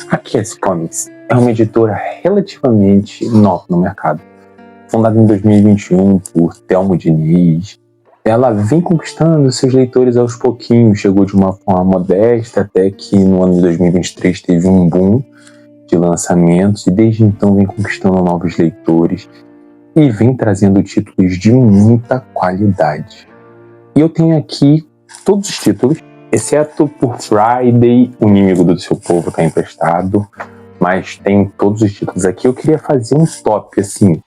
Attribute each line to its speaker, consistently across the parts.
Speaker 1: A QS Comics é uma editora relativamente nova no mercado. Fundada em 2021 por Thelmo Diniz, ela vem conquistando seus leitores aos pouquinhos, chegou de uma forma modesta até que no ano de 2023 teve um boom de lançamentos e desde então vem conquistando novos leitores e vem trazendo títulos de muita qualidade. E eu tenho aqui todos os títulos, exceto por Friday, O Inimigo do Seu Povo está emprestado, mas tem todos os títulos aqui. Eu queria fazer um top, assim,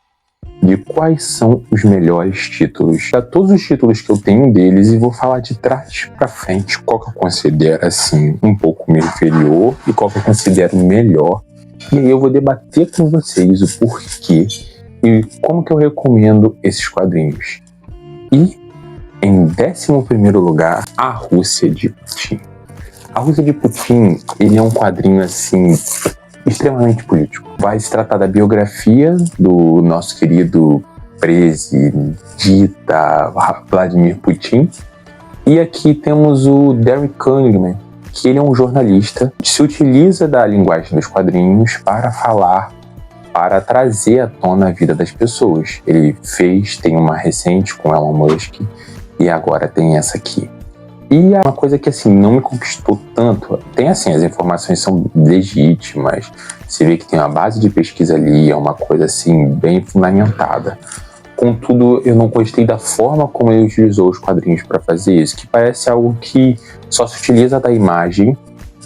Speaker 1: de quais são os melhores títulos. Já todos os títulos que eu tenho deles, e vou falar de trás para frente qual que eu considero, assim, um pouco inferior e qual que eu considero melhor. E aí eu vou debater com vocês o porquê e como que eu recomendo esses quadrinhos. E em 11º lugar, A Rússia de Putin. A Rússia de Putin, ele é um quadrinho assim extremamente político. Vai se tratar da biografia do nosso querido presidenta Vladimir Putin. E aqui temos o Derek Cunningham, que ele é um jornalista que se utiliza da linguagem dos quadrinhos para falar, para trazer à tona a vida das pessoas. Ele tem uma recente com Elon Musk e agora tem essa aqui. E é uma coisa que assim não me conquistou tanto. Tem assim, as informações são legítimas, você vê que tem uma base de pesquisa ali, é uma coisa assim bem fundamentada. Contudo, eu não gostei da forma como ele utilizou os quadrinhos para fazer isso, que parece algo que só se utiliza da imagem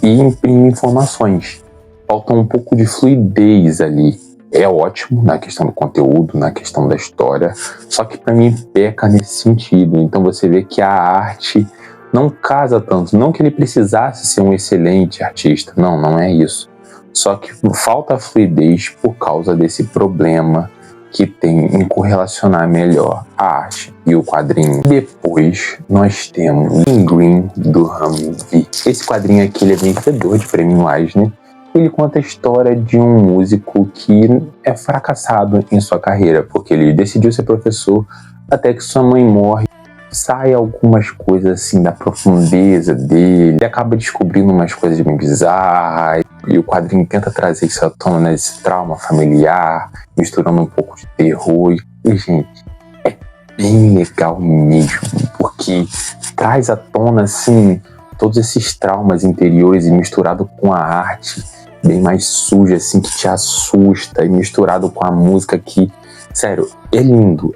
Speaker 1: e imprime informações. Falta um pouco de fluidez ali. É ótimo na questão do conteúdo, na questão da história, só que para mim peca nesse sentido. Então você vê que a arte não casa tanto, não que ele precisasse ser um excelente artista, não é isso. Só que falta fluidez por causa desse problema que tem em correlacionar melhor a arte e o quadrinho. Depois nós temos In Green, do Ram V. Esse quadrinho aqui ele é vencedor de prêmio Eisner. Ele conta a história de um músico que é fracassado em sua carreira, porque ele decidiu ser professor até que sua mãe morre. Sai algumas coisas assim da profundeza dele, ele acaba descobrindo umas coisas bem bizarras, e o quadrinho tenta trazer isso à tona, esse trauma familiar, misturando um pouco de terror, e gente, é bem legal mesmo, porque traz à tona assim todos esses traumas interiores e misturado com a arte bem mais suja, assim, que te assusta, e misturado com a música que, sério, é lindo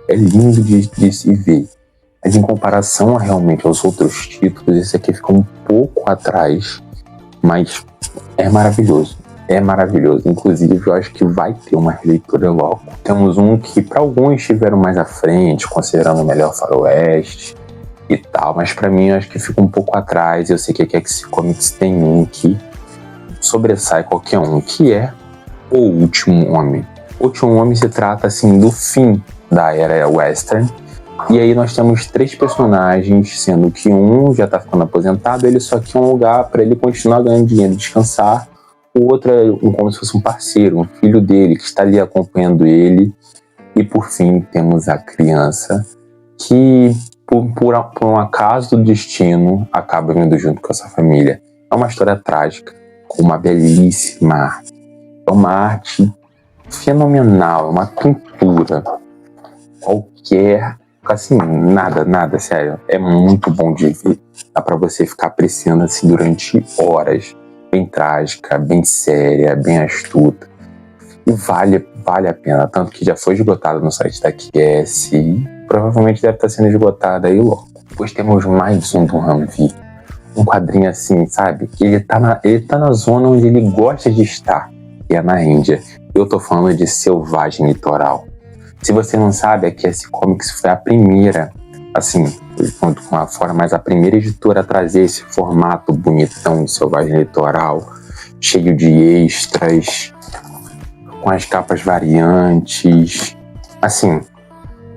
Speaker 1: de se ver. Mas em comparação realmente aos outros títulos, esse aqui fica um pouco atrás, mas é maravilhoso. É maravilhoso. Inclusive, eu acho que vai ter uma releitura logo. Temos um que para alguns estiveram mais à frente, considerando o melhor faroeste e tal, mas para mim eu acho que fica um pouco atrás. Eu sei que aqui a QS Comics tem um que sobressai qualquer um, que é O Último Homem. O Último Homem se trata assim do fim da era western. E aí nós temos 3 personagens, sendo que um já tá ficando aposentado, ele só quer um lugar para ele continuar ganhando dinheiro e descansar. O outro é como se fosse um parceiro, um filho dele, que está ali acompanhando ele. E por fim temos a criança, que por um acaso do destino acaba vindo junto com essa família. É uma história trágica, com uma belíssima arte. É uma arte fenomenal, uma pintura. Assim, nada, sério. É muito bom de ver. Dá pra você ficar apreciando assim durante horas. Bem trágica, bem séria, bem astuta. E vale a pena. Tanto que já foi esgotada no site da QS e provavelmente deve estar sendo esgotada aí logo. Depois temos mais um do Ram V. Um quadrinho assim, sabe? Ele tá na zona onde ele gosta de estar. Que é na Índia. Eu tô falando de Selvagem Litoral. Se você não sabe, a QS Comics foi a primeira, assim, com a forma, mas a primeira editora a trazer esse formato bonitão de Selvagem Litoral, cheio de extras, com as capas variantes. Assim,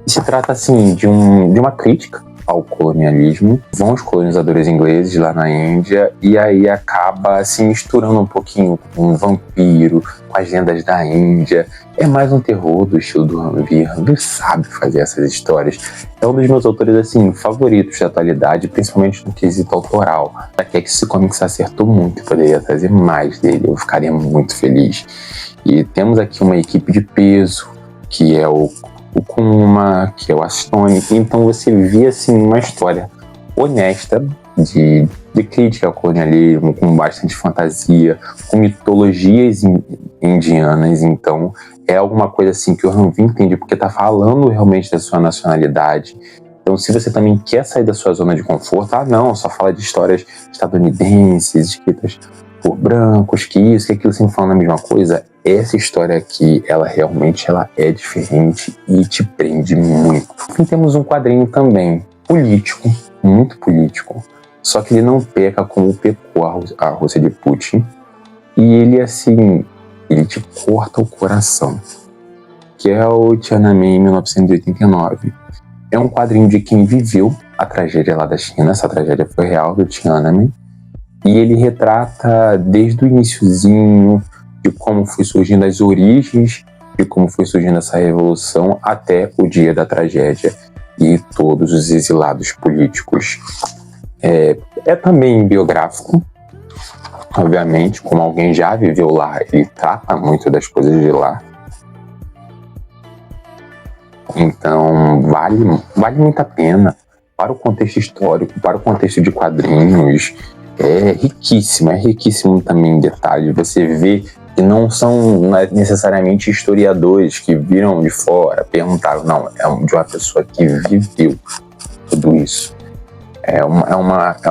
Speaker 1: se trata assim de uma crítica ao colonialismo. Vão os colonizadores ingleses lá na Índia e aí acaba se misturando um pouquinho com um vampiro, com as lendas da Índia. É mais um terror do estilo do Ranvir. Ranvir sabe fazer essas histórias. É um dos meus autores assim favoritos da atualidade, principalmente no quesito autoral. Daqui é que esse comics acertou muito, poderia trazer mais dele, eu ficaria muito feliz. E temos aqui uma equipe de peso, que é o Kuma, que é o Astone. Então você vê assim uma história honesta de crítica ao colonialismo, com bastante fantasia, com mitologias indianas. Então é alguma coisa assim que o Ranvir entende, porque tá falando realmente da sua nacionalidade. Então, se você também quer sair da sua zona de conforto, não, só fala de histórias estadunidenses, escritas por brancos, que isso, que aquilo, sempre falando a mesma coisa, essa história aqui, ela realmente é diferente e te prende muito. E temos um quadrinho também político, muito político, só que ele não peca como pecou a Rússia de Putin, e ele, assim, ele te corta o coração, que é o Tiananmen 1989. É um quadrinho de quem viveu a tragédia lá da China, essa tragédia foi real, do Tiananmen, e ele retrata desde o iniciozinho, de como foi surgindo as origens, de como foi surgindo essa revolução, até o dia da tragédia e todos os exilados políticos. É também biográfico, obviamente, como alguém já viveu lá, ele trata muito das coisas de lá. Então, vale muito a pena para o contexto histórico, para o contexto de quadrinhos. É riquíssimo também em detalhes. Você vê que não são necessariamente historiadores que viram de fora, perguntaram, não, é de uma pessoa que viveu tudo isso. É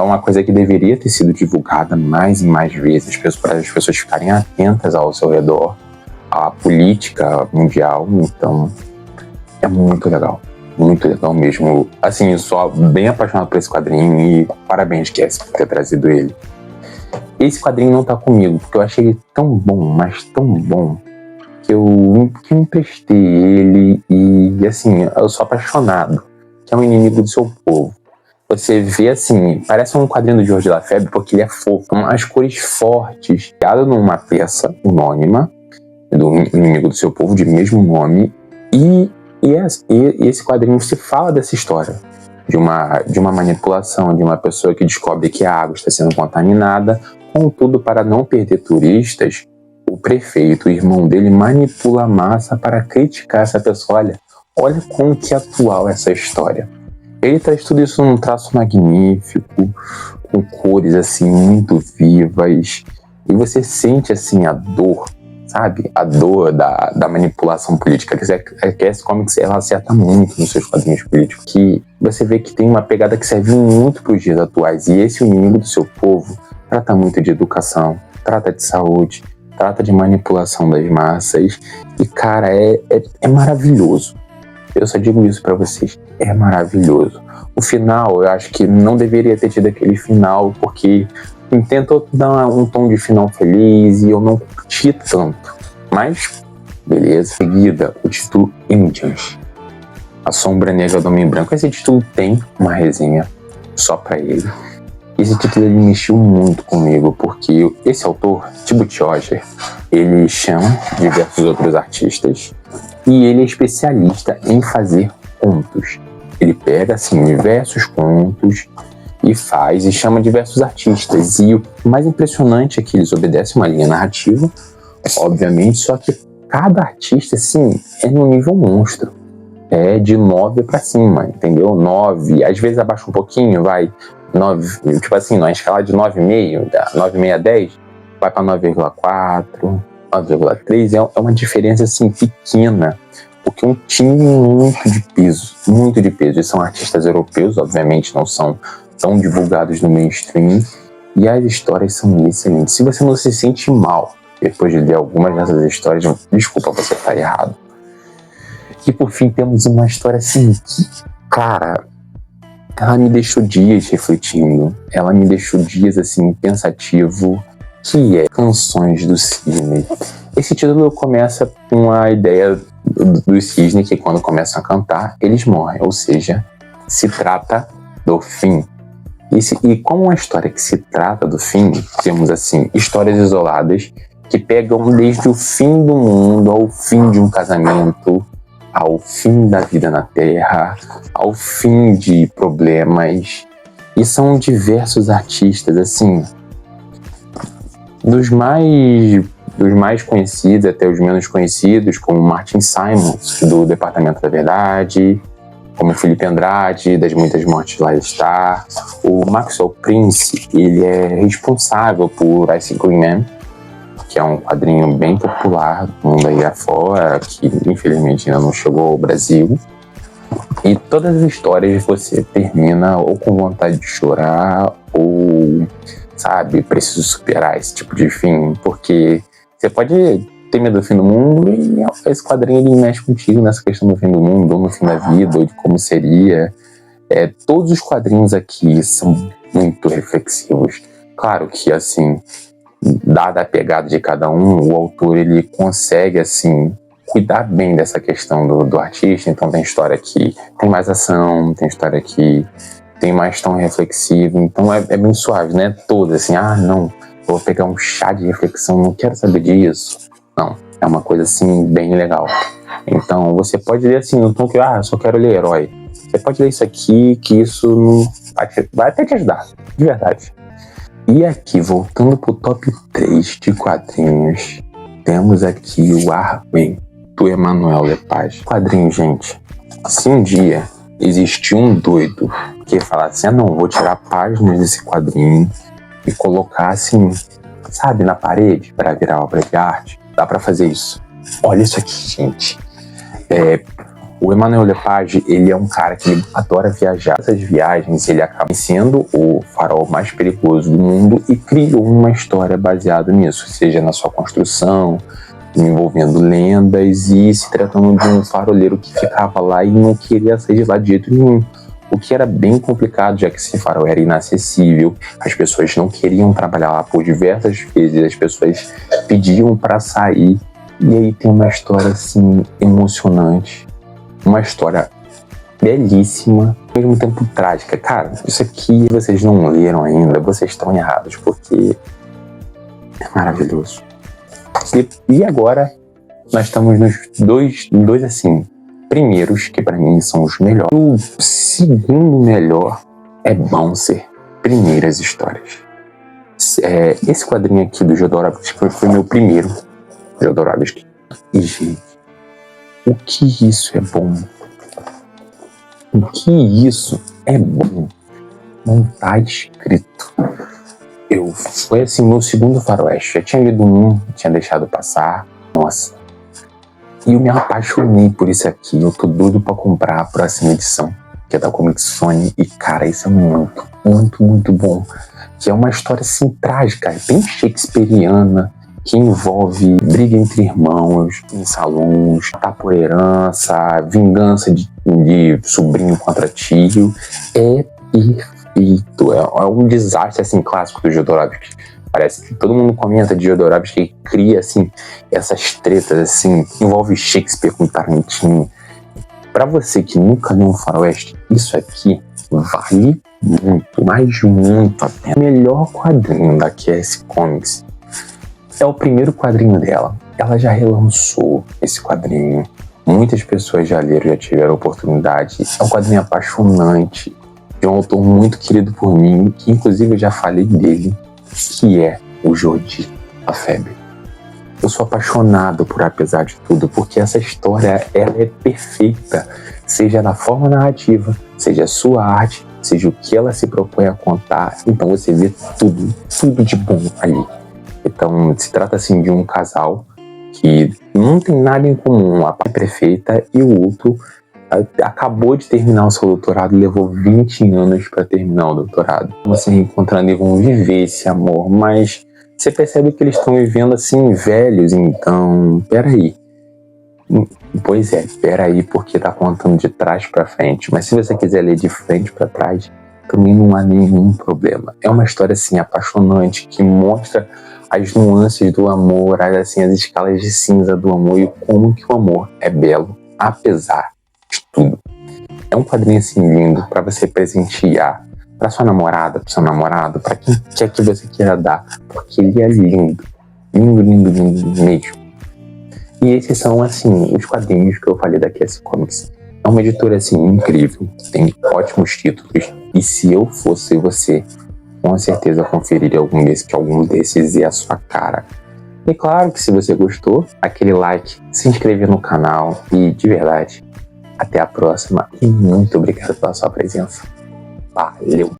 Speaker 1: uma coisa que deveria ter sido divulgada mais e mais vezes para as pessoas ficarem atentas ao seu redor, à política mundial. Então, é muito legal mesmo. Assim, eu sou bem apaixonado por esse quadrinho e parabéns, Cass, por ter trazido ele. Esse quadrinho não tá comigo, porque eu achei ele tão bom, mas tão bom, que eu emprestei ele e, assim, eu sou apaixonado, que é um inimigo do seu povo. Você vê, assim, parece um quadrinho do George Lafebvre, porque ele é fofo, as cores fortes, criado numa peça anônima, do inimigo do seu povo, de mesmo nome, e esse quadrinho se fala dessa história, de uma manipulação, de uma pessoa que descobre que a água está sendo contaminada. Contudo, para não perder turistas, o prefeito, o irmão dele, manipula a massa para criticar essa pessoa. Olha como que é atual essa história. Ele traz tudo isso num traço magnífico, com cores assim muito vivas, e você sente assim a dor, sabe? A dor da manipulação política. Que esse comics, ela acerta muito nos seus quadrinhos políticos, que você vê que tem uma pegada que serve muito para os dias atuais. E esse, o inimigo do seu povo, trata muito de educação, trata de saúde, trata de manipulação das massas. E, cara, é maravilhoso. Eu só digo isso para vocês, é maravilhoso. O final, eu acho que não deveria ter tido aquele final, porque tentou dar um tom de final feliz e eu não curti tanto. Mas, beleza. Em seguida, o título Indians, A Sombra Negra do Homem Branco. Esse título tem uma resenha só pra ele. Esse título ele mexeu muito comigo, porque esse autor, Tibut Oger, ele chama diversos outros artistas e ele é especialista em fazer contos. Ele pega, assim, diversos contos e faz e chama diversos artistas. E o mais impressionante é que eles obedecem uma linha narrativa, obviamente, só que cada artista, assim, é no nível monstro. É de 9 pra cima, entendeu? 9, às vezes abaixa um pouquinho, vai 9, tipo assim, na escala de 9,5, 9,5 a 10, vai pra 9,4, 9,3, é uma diferença, assim, pequena, porque um time muito de peso, e são artistas europeus, obviamente não são tão divulgados no mainstream, e as histórias são excelentes. Se você não se sente mal depois de ler algumas dessas histórias, desculpa, você tá errado. E por fim temos uma história assim que, cara, ela me deixou dias refletindo, ela me deixou dias assim pensativo, que é Canções do Cisne. Esse título começa com a ideia do cisne que quando começam a cantar, eles morrem, ou seja, se trata do fim. E como uma história que se trata do fim, temos assim histórias isoladas que pegam desde o fim do mundo ao fim de um casamento, ao fim da vida na Terra, ao fim de problemas. E são diversos artistas, assim, dos mais conhecidos até os menos conhecidos, como Martin Simons, do Departamento da Verdade, como Felipe Andrade, das Muitas Mortes Lá Está. O Maxwell Prince, ele é responsável por Ice Cream Man, que é um quadrinho bem popular do mundo aí afora, que infelizmente ainda não chegou ao Brasil. E todas as histórias você termina ou com vontade de chorar, ou, sabe, preciso superar esse tipo de fim, porque você pode ter medo do fim do mundo e esse quadrinho ele mexe contigo nessa questão do fim do mundo, ou no fim da vida, ou de como seria. Todos os quadrinhos aqui são muito reflexivos. Claro que, assim, dada a pegada de cada um, o autor ele consegue, assim, cuidar bem dessa questão do artista. Então tem história que tem mais ação, tem história que tem mais tom reflexivo, então é bem suave, né? Toda assim, não, vou pegar um chá de reflexão, não quero saber disso. Não, é uma coisa assim bem legal. Então você pode ler assim, no tom que só quero ler herói. Você pode ler isso aqui, que isso não vai até te ajudar, de verdade. E aqui, voltando pro top 3 de quadrinhos, temos aqui o Arwen, do Emmanuel Lepage. Quadrinho, gente, se um dia existir um doido que falasse assim, não, vou tirar páginas desse quadrinho e colocar assim, sabe, na parede para virar obra de arte, dá para fazer isso. Olha isso aqui, gente. O Emmanuel Lepage, ele é um cara que ele adora viajar. Essas viagens, ele acaba sendo o farol mais perigoso do mundo e criou uma história baseada nisso, seja na sua construção, envolvendo lendas e se tratando de um faroleiro que ficava lá e não queria sair de lá de jeito nenhum. O que era bem complicado, já que esse farol era inacessível, as pessoas não queriam trabalhar lá por diversas vezes, as pessoas pediam para sair. E aí tem uma história assim emocionante, uma história belíssima, ao mesmo tempo trágica. Cara, isso aqui vocês não leram ainda, vocês estão errados, porque é maravilhoso. E agora nós estamos nos dois assim, primeiros, que pra mim são os melhores. O segundo melhor é Bouncer, Primeiras Histórias. Esse quadrinho aqui do Jodorowsky foi meu primeiro Jodorowsky. E, gente, o que isso é bom? O que isso é bom? Não tá escrito. Foi assim, meu segundo faroeste. Já tinha lido um, tinha deixado passar. Nossa. E eu me apaixonei por isso aqui. Eu tô doido pra comprar a próxima edição, que é da Comic Zone. E, cara, isso é muito, muito, muito bom. Que é uma história, assim, trágica, bem shakespeariana, que envolve briga entre irmãos, em salões, matar por herança, vingança de sobrinho contra tio. É perfeito. É um desastre, assim, clássico do Jodorowsky. Parece que todo mundo comenta de Jodorowsky que cria, assim, essas tretas, assim, envolve Shakespeare com Tarantino. Pra você que nunca leu um faroeste, isso aqui vale muito, mas muito a pena. O melhor quadrinho da QS Comics é o primeiro quadrinho dela. Ela já relançou esse quadrinho. Muitas pessoas já leram, já tiveram oportunidade. É um quadrinho apaixonante, de um autor muito querido por mim, que inclusive eu já falei dele, que é o Jordi Lafebre. Eu sou apaixonado por Apesar de Tudo, porque essa história ela é perfeita, seja na forma narrativa, seja a sua arte, seja o que ela se propõe a contar. Então você vê tudo de bom ali. Então se trata assim de um casal que não tem nada em comum, a pai prefeita e o outro acabou de terminar o seu doutorado e levou 20 anos para terminar o doutorado. Você reencontrando e vão viver esse amor, mas você percebe que eles estão vivendo assim velhos, então peraí. Pois é, peraí, porque tá contando de trás para frente, mas se você quiser ler de frente para trás, também não há nenhum problema. É uma história assim apaixonante que mostra as nuances do amor, assim, as escalas de cinza do amor e como que o amor é belo, apesar de tudo. É um quadrinho assim lindo para você presentear para sua namorada, para seu namorado, para quem quer que você queira dar, porque ele é lindo. Lindo, lindo, lindo mesmo. E esses são, assim, os quadrinhos que eu falei da QS Comics. É uma editora, assim, incrível, tem ótimos títulos, e se eu fosse você, com certeza conferiria algum desses, que algum desses é a sua cara. E claro que se você gostou, aquele like, se inscrever no canal, e de verdade, até a próxima, e muito obrigado pela sua presença. Valeu!